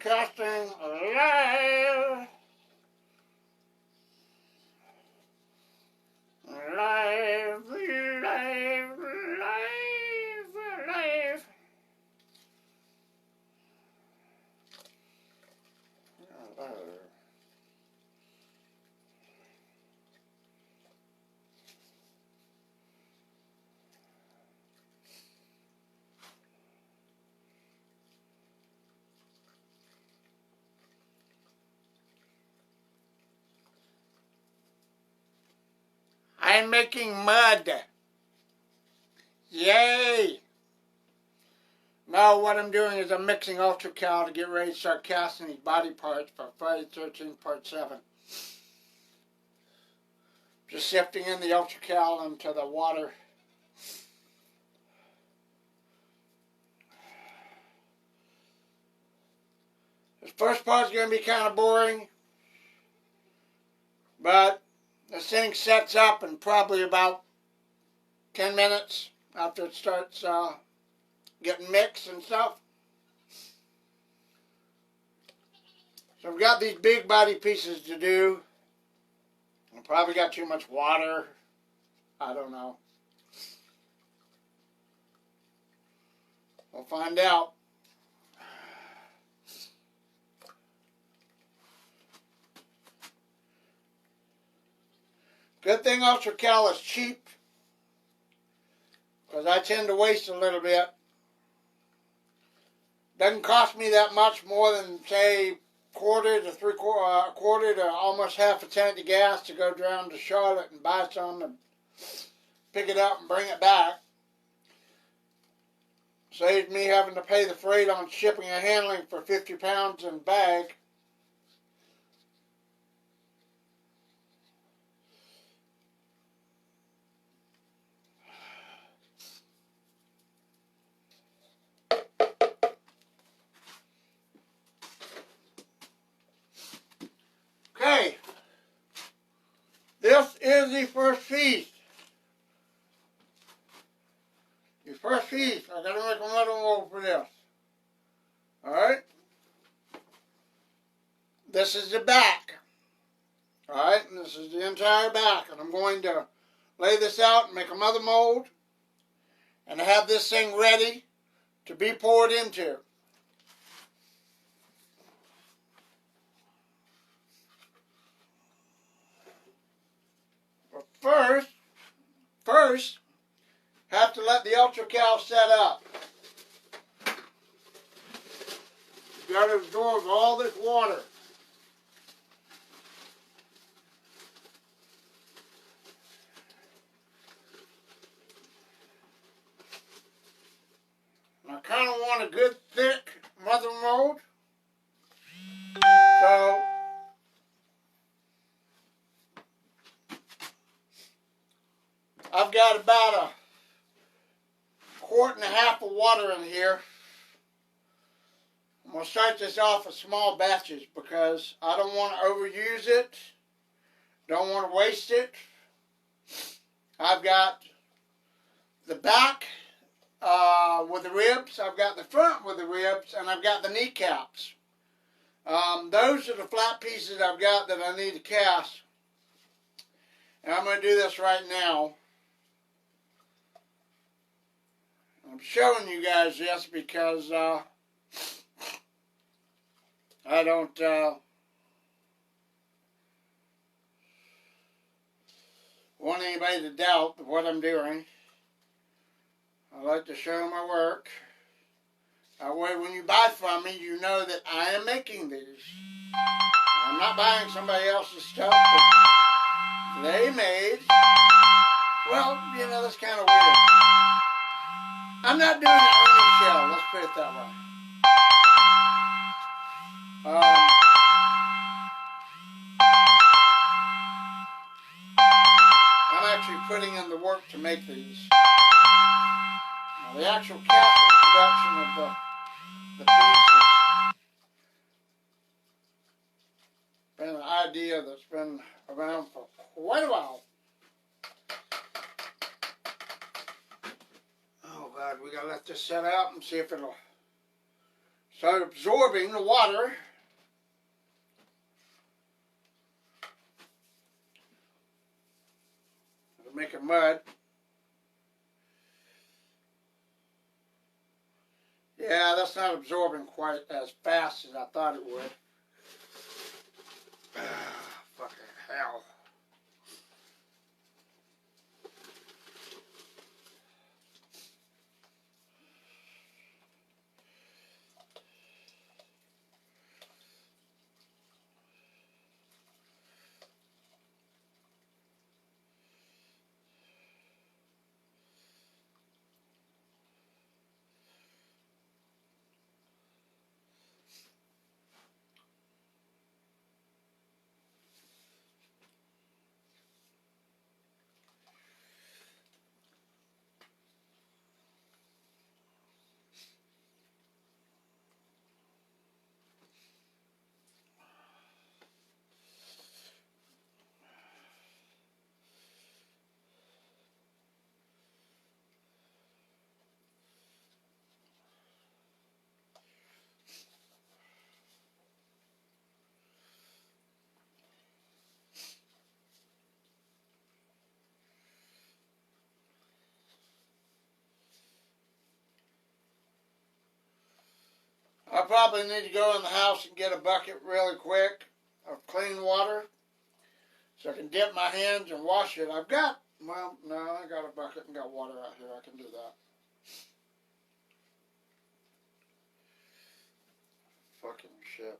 Broadcasting live. Live, live, live, live. I'm making mud. Yay! Now what I'm doing is I'm mixing UltraCal to get ready to start casting these body parts for Friday 13th Part 7. Just sifting in the UltraCal into the water. This first part's going to be kind of boring, but this thing sets up in probably about 10 minutes after it starts getting mixed and stuff. So I've got these big body pieces to do. I probably got too much water. I don't know. We'll find out. Good thing UltraCal is cheap, because I tend to waste a little bit. Doesn't cost me that much more than, say, quarter to almost half a tank of gas to go down to Charlotte and buy some and pick it up and bring it back. Saves me having to pay the freight on shipping and handling for 50 pounds in a bag. Okay, this is the first piece. The first piece, I gotta make another mold for this. Alright? This is the back. Alright, and this is the entire back. And I'm going to lay this out and make a mother mold. And have this thing ready to be poured into. But first, have to let the UltraCal set up. You've got to absorb all this water. I kind of want a good thick mother mold. So I've got about a quart and a half of water in here. I'm going to start this off with small batches because I don't want to overuse it. Don't want to waste it. I've got the back with the ribs. I've got the front with the ribs. And I've got the kneecaps. Those are the flat pieces I've got that I need to cast. And I'm going to do this right now. I'm showing you guys this because I don't want anybody to doubt what I'm doing. I like to show my work. That way when you buy from me, you know that I am making these. I'm not buying somebody else's stuff that they made. Well, you know, that's kind of weird. I'm not doing it on the shell, let's put it that way. I'm actually putting in the work to make these. Now, the actual casting production of the pieces has been an idea that's been around for quite a while. Oh God, we gotta let this set out and see if start absorbing the water. It'll make it mud. Yeah, that's not absorbing quite as fast as I thought it would. Fucking hell. I probably need to go in the house and get a bucket really quick of clean water so I can dip my hands and wash it. I've got, well, no, I got a bucket and got water out here. I can do that. Fucking shit.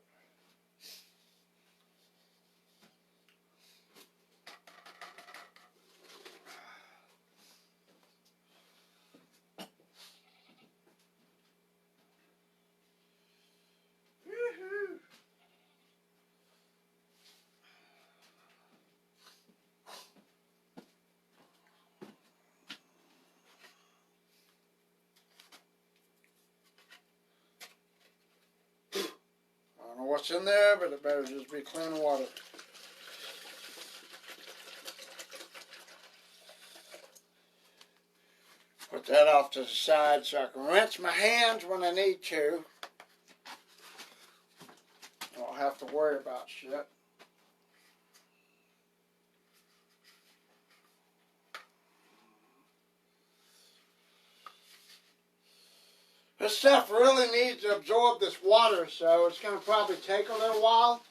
I don't know what's in there, but it better just be clean water. Put that off to the side so I can rinse my hands when I need to. I don't have to worry about shit. This stuff really needs to absorb this water, so it's going to probably take a little while.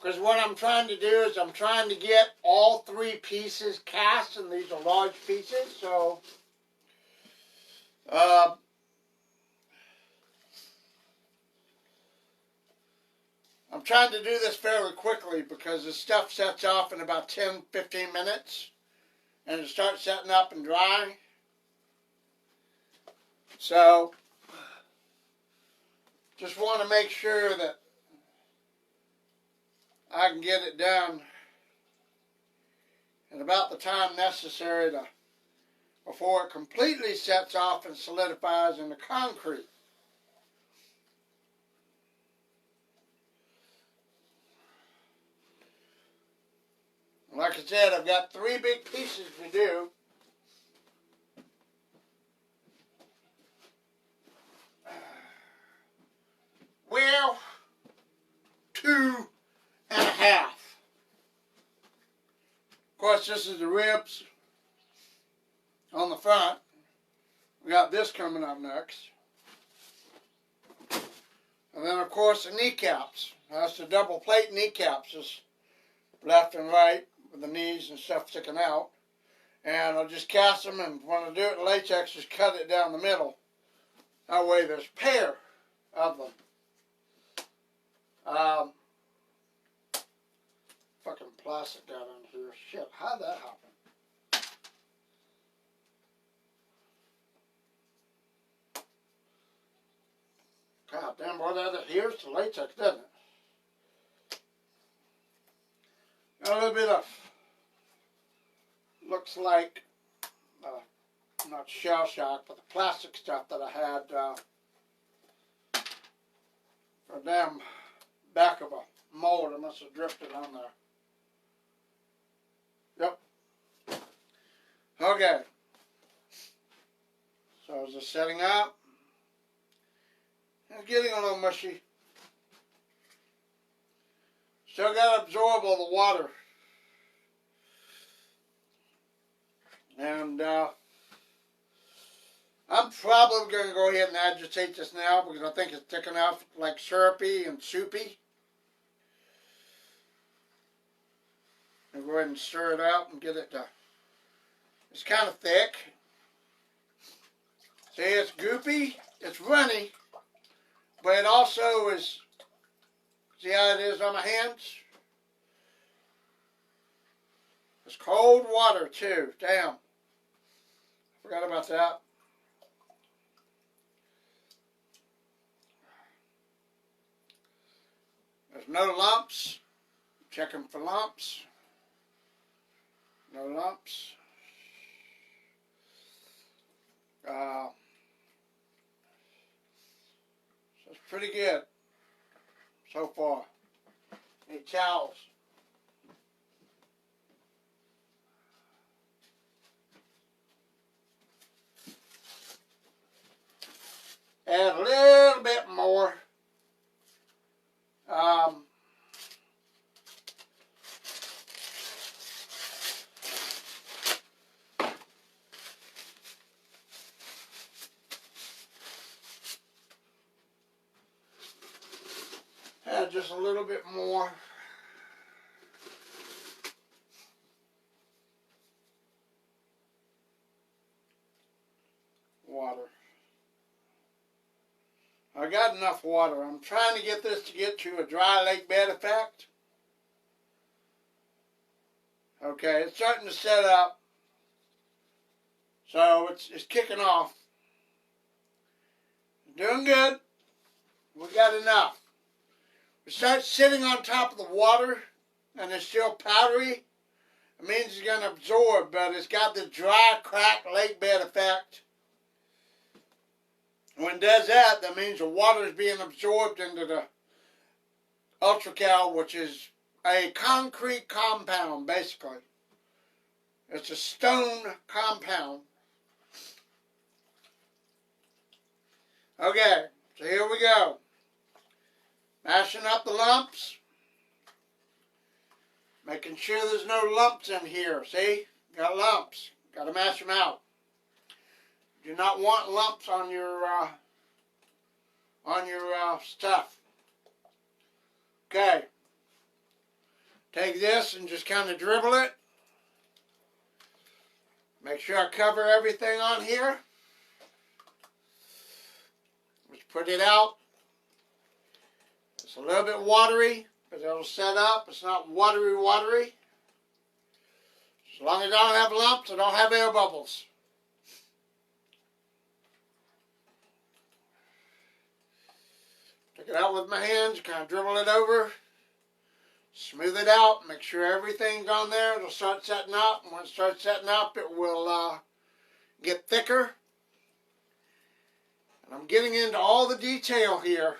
Because what I'm trying to do is I'm trying to get all three pieces cast, and these are large pieces, so I'm trying to do this fairly quickly because this stuff sets off in about 10-15 minutes, and it starts setting up and drying. So, just want to make sure that I can get it done at about the time necessary before it completely sets off and solidifies into concrete. Like I said, I've got three big pieces to do. Well, 2.5. Of course, this is the ribs on the front. We got this coming up next. And then, of course, the kneecaps. That's the double plate kneecaps, just left and right with the knees and stuff sticking out. And I'll just cast them, and when I do it in latex, just cut it down the middle. That way there's a pair of them. Fucking plastic got in here. Shit, how'd that happen? God damn, boy, that adheres to latex, doesn't it? Got a little bit of, looks like, not shell shock, but the plastic stuff that I had for them back of a mold. I must have drifted on there. Yep. Okay. So I was just setting up. It's getting a little mushy. Still got to absorb all the water. And I'm probably going to go ahead and agitate this now because I think it's thick enough, like syrupy and soupy. And go ahead and stir it out and get it to, it's kind of thick. See, it's goopy, it's runny, but it also is, see how it is on my hands? It's cold water too, damn. Forgot about that. There's no lumps. Checking for lumps. No lumps. So it's pretty good so far. Need towels. Add a little bit more. Add just a little bit more. Water. I got enough water. I'm trying to get this to get to a dry lake bed effect. Okay, it's starting to set up. So it's kicking off. Doing good. We got enough. We start sitting on top of the water and it's still powdery. It means it's going to absorb, but it's got the dry, crack lake bed effect. When it does that, that means the water is being absorbed into the Ultracal, which is a concrete compound, basically. It's a stone compound. Okay, so here we go. Mashing up the lumps. Making sure there's no lumps in here. See? Got lumps. Got to mash them out. Do not want lumps on your stuff. Okay. Take this and just kind of dribble it. Make sure I cover everything on here. Let's put it out. It's a little bit watery, but it'll set up. It's not watery. As long as I don't have lumps, I don't have air bubbles. Take it out with my hands, kind of dribble it over. Smooth it out, make sure everything's on there. It'll start setting up, and when it starts setting up, it will get thicker. And I'm getting into all the detail here.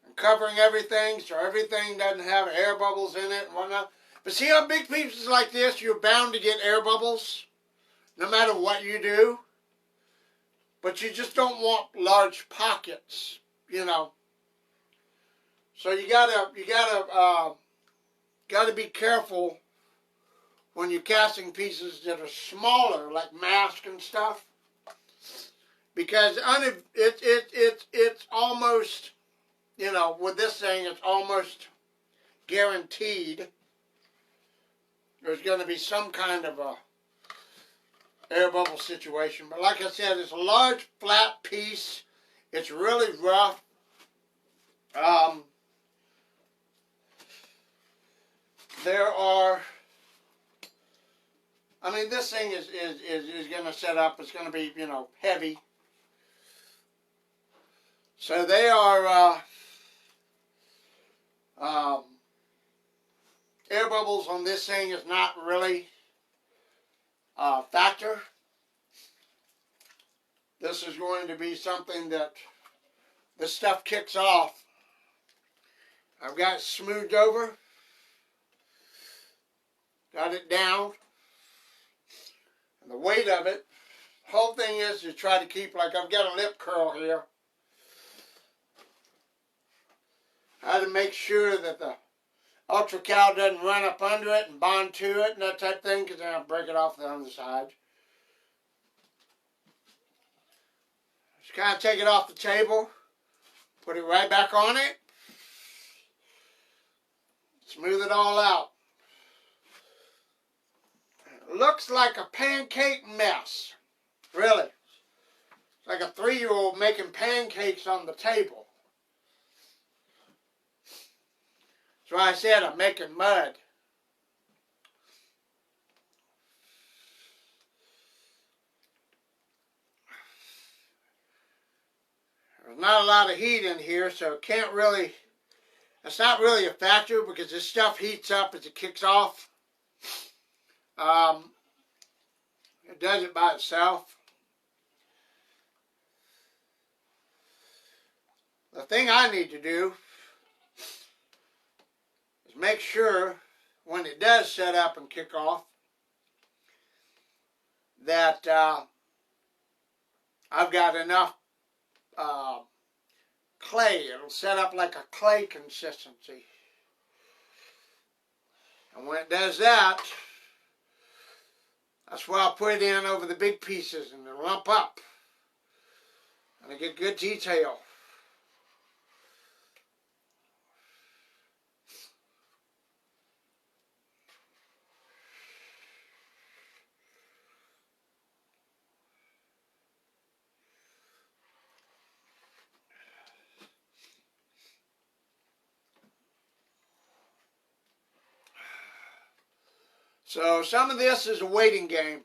I'm covering everything so everything doesn't have air bubbles in it and whatnot. But see how big pieces like this, you're bound to get air bubbles, no matter what you do. But you just don't want large pockets, you know. So you gotta be careful when you're casting pieces that are smaller, like mask and stuff, because it's almost, you know, with this thing, it's almost guaranteed there's going to be some kind of a air bubble situation. But like I said, it's a large flat piece. It's really rough. There are, I mean, this thing is going to set up. It's going to be, you know, heavy. So they are air bubbles on this thing is not really a factor. This is going to be something that this stuff kicks off. I've got it smoothed over. Got it down. And the weight of it whole thing is to try to keep, like I've got a lip curl here. I had to make sure that the Ultra Cal doesn't run up under it and bond to it and that type of thing, because then I'll break it off the other side. Just kind of take it off the table, put it right back on it, smooth it all out. It looks like a pancake mess, really. It's like a 3-year-old making pancakes on the table. That's why I said I'm making mud. There's not a lot of heat in here, so it can't really, it's not really a factor because this stuff heats up as it kicks off. It does it by itself. The thing I need to do is make sure when it does set up and kick off that I've got enough clay. It'll set up like a clay consistency. And when it does that, that's where I'll put it in over the big pieces and it'll lump up. And I get good detail. So some of this is a waiting game.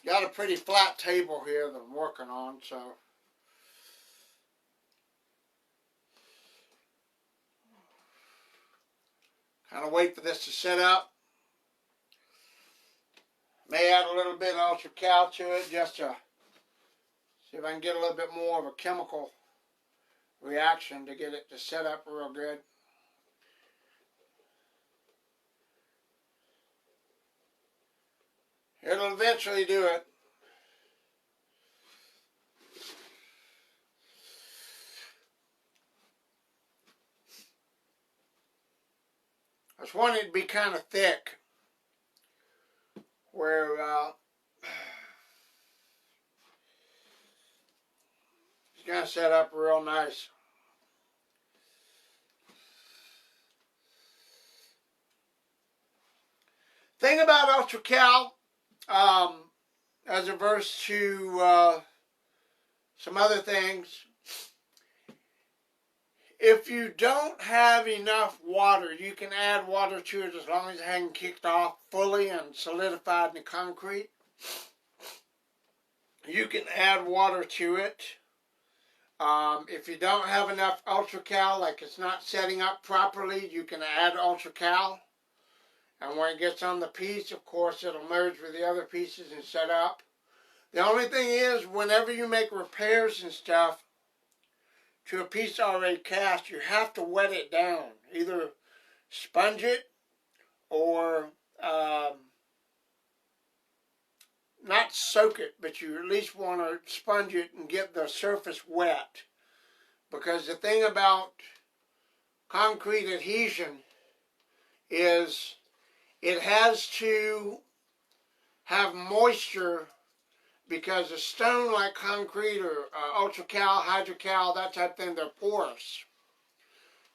Got a pretty flat table here that I'm working on, so kind of wait for this to set up. May add a little bit of Ultra Cal to it just to see if I can get a little bit more of a chemical reaction to get it to set up real good. It'll eventually do it. I just want it to be kind of thick, where it's going to set up real nice. Thing about Ultra Cal, as opposed to some other things, if you don't have enough water, you can add water to it as long as it hasn't kicked off fully and solidified in the concrete. You can add water to it. If you don't have enough Ultra Cal, like it's not setting up properly, you can add Ultra Cal. And when it gets on the piece, of course, it'll merge with the other pieces and set up. The only thing is, whenever you make repairs and stuff to a piece already cast, you have to wet it down. Either sponge it or not soak it, but you at least want to sponge it and get the surface wet. Because the thing about concrete adhesion is it has to have moisture, because a stone like concrete or Ultra Cal, Hydro Cal, that type of thing, they're porous.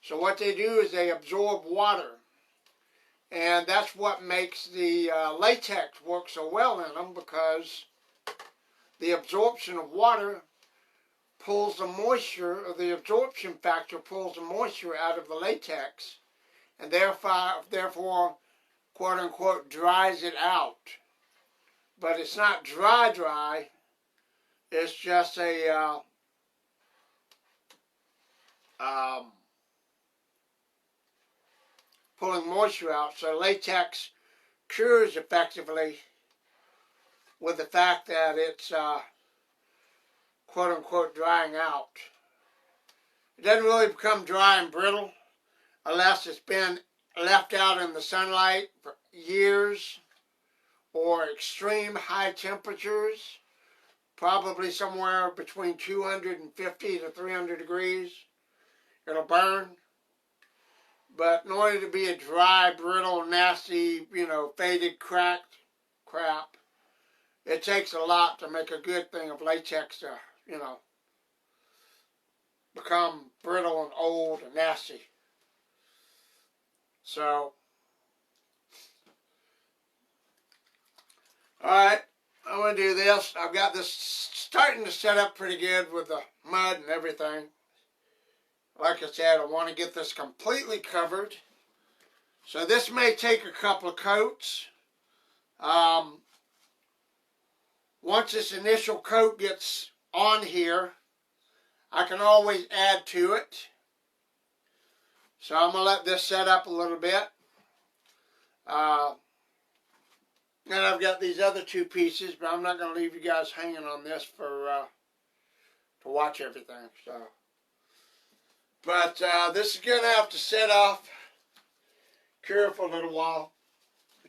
So what they do is they absorb water. And that's what makes the latex work so well in them, because the absorption of water pulls the moisture, or the absorption factor pulls the moisture out of the latex, and therefore quote unquote dries it out. But it's not dry, it's just a pulling moisture out. So latex cures effectively with the fact that it's quote unquote drying out. It doesn't really become dry and brittle unless it's been left out in the sunlight for years or extreme high temperatures, probably somewhere between 250 to 300 degrees. It'll burn. But in order to be a dry, brittle, nasty, faded, cracked crap, it takes a lot to make a good thing of latex to, become brittle and old and nasty. So, alright, I'm going to do this. I've got this starting to set up pretty good with the mud and everything. Like I said, I want to get this completely covered. So this may take a couple of coats. Once this initial coat gets on here, I can always add to it. So I'm going to let this set up a little bit. And I've got these other two pieces, but I'm not going to leave you guys hanging on this to watch everything. But this is going to have to set off, cure for a little while,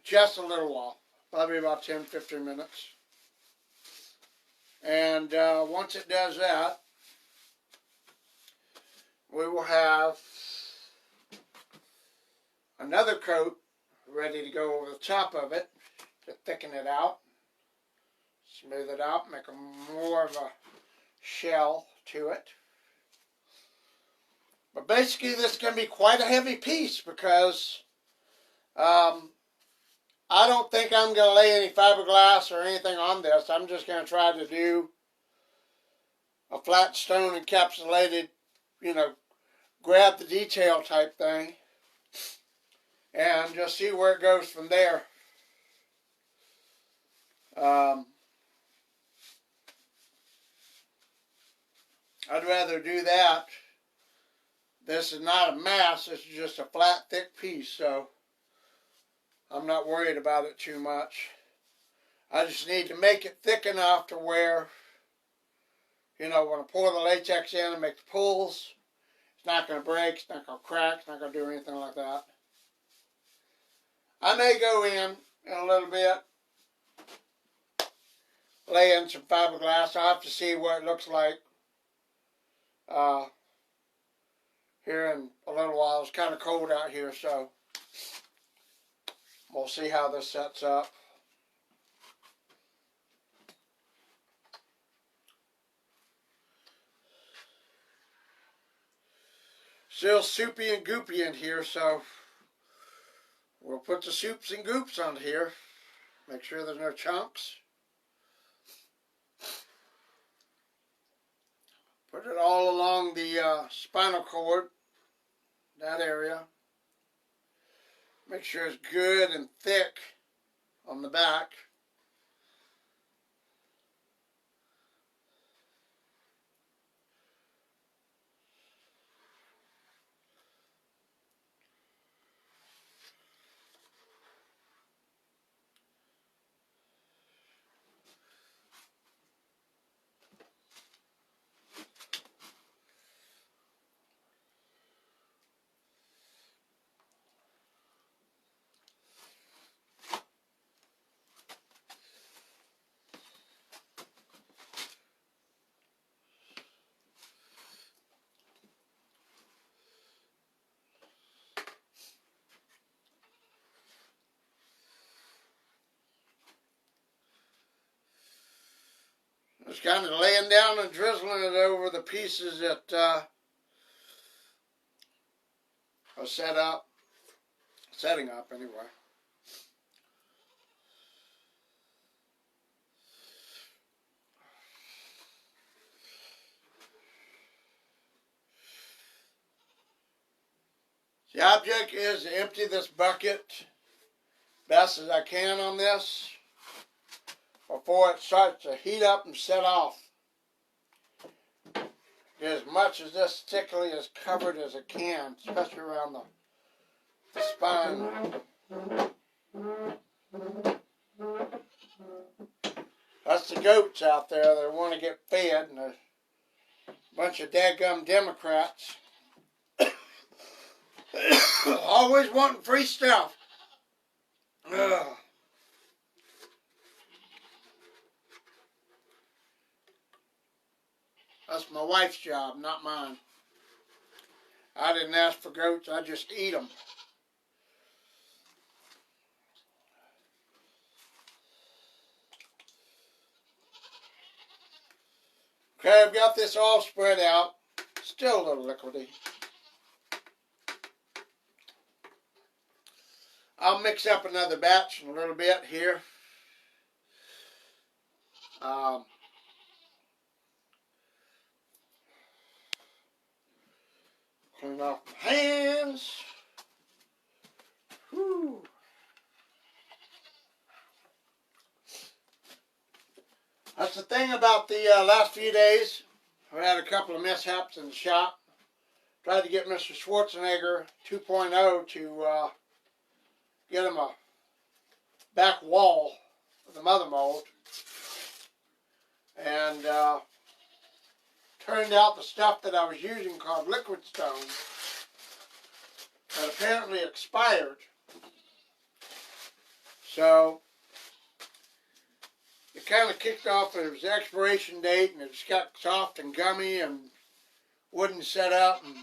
just a little while, probably about 10-15 minutes. And once it does that, we will have another coat ready to go over the top of it to thicken it out, smooth it out, make more of a shell to it. But basically this is going to be quite a heavy piece because I don't think I'm going to lay any fiberglass or anything on this. I'm just going to try to do a flat stone encapsulated, grab the detail type thing and just see where it goes from there. I'd rather do that. This is not a mass, this is just a flat, thick piece, so I'm not worried about it too much. I just need to make it thick enough to where, when I pour the latex in and make the pulls, it's not going to break, it's not going to crack, it's not going to do anything like that. I may go in a little bit, lay in some fiberglass. I'll have to see what it looks like here in a little while. It's kind of cold out here, so we'll see how this sets up. Still soupy and goopy in here, so we'll put the soups and goops on here. Make sure there's no chunks. Put it all along the spinal cord, that area. Make sure it's good and thick on the back. Just kind of laying down and drizzling it over the pieces that are setting up anyway. The object is to empty this bucket best as I can on this before it starts to heat up and set off. Get as much as this thickly as covered as it can, especially around the the spine. That's the goats out there that want to get fed, and a bunch of dadgum Democrats always wanting free stuff. Ugh. That's my wife's job, not mine. I didn't ask for goats, I just eat them. Okay, I've got this all spread out. Still a little liquidy. I'll mix up another batch in a little bit here. Clean off my hands. Whew. That's the thing about the last few days. I've had a couple of mishaps in the shop. Tried to get Mr. Schwarzenegger 2.0 to get him a back wall of the mother mold. And turned out the stuff that I was using called liquid stone had apparently expired. So it kind of kicked off at its expiration date, and it just got soft and gummy and wouldn't set up. And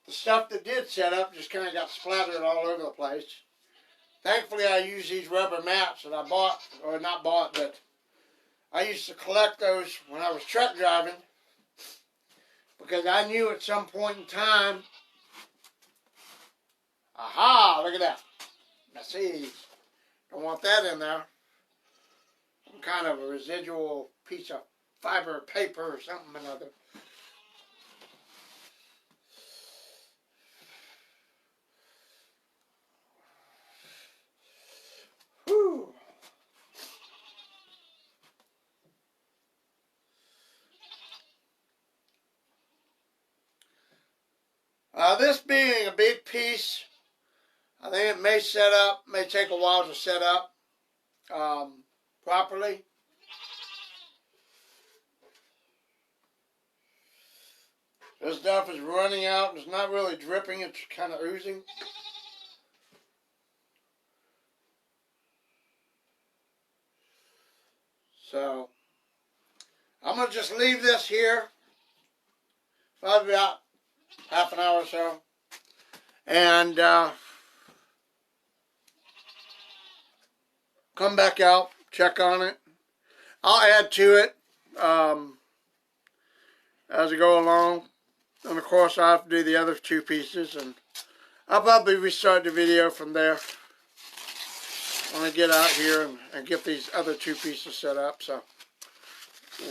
the stuff that did set up just kind of got splattered all over the place. Thankfully, I used these rubber mats that I bought, or not bought, but I used to collect those when I was truck driving, because I knew at some point in time, aha, look at that. Now see, don't want that in there. Some kind of a residual piece of fiber paper or something or another. Whew. This being a big piece, I think it may take a while to set up properly. This stuff is running out. It's not really dripping. It's kind of oozing. So I'm going to just leave this here. Probably about half an hour or so. And come back out, check on it. I'll add to it as I go along. And of course I have to do the other two pieces, and I'll probably restart the video from there when I get out here and get these other two pieces set up. So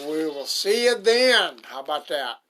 we will see you then. How about that?